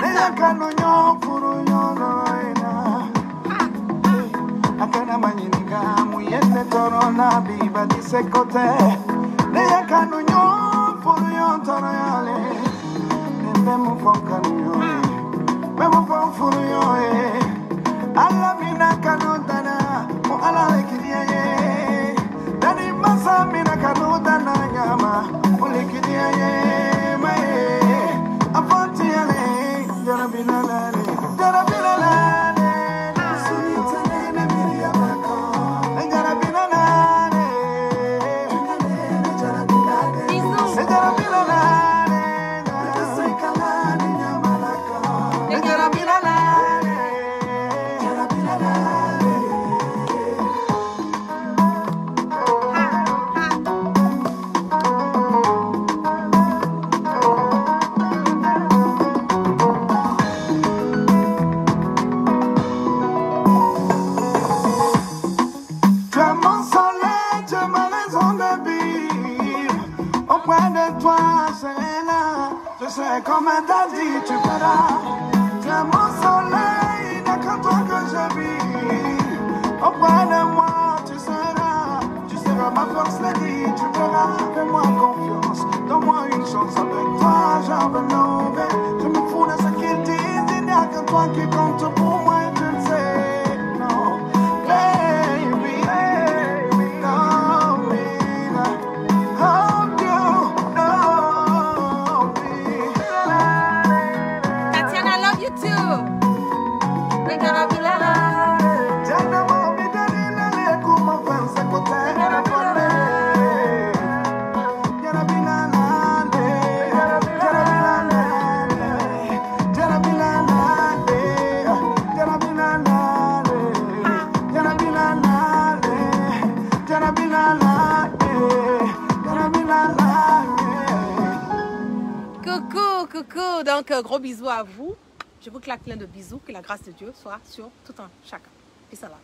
Comme un daddy, tu verras. Tu es mon soleil, il n'y a que toi que je vis. Auprès de moi, tu seras ma force, lady, tu verras. Fais-moi confiance, donne-moi une chance avec toi, j'en veux l'enlever. Je me fous de ce qu'ils disent, il n'y a que toi qui compte pour moi, tu le sais. Non, baby, don't be hold you, no, be. Tatiana, I love you too. We're gonna be la la. Coucou, donc gros bisous à vous. Je vous claque plein de bisous. Que la grâce de Dieu soit sur tout un chacun. Et ça va.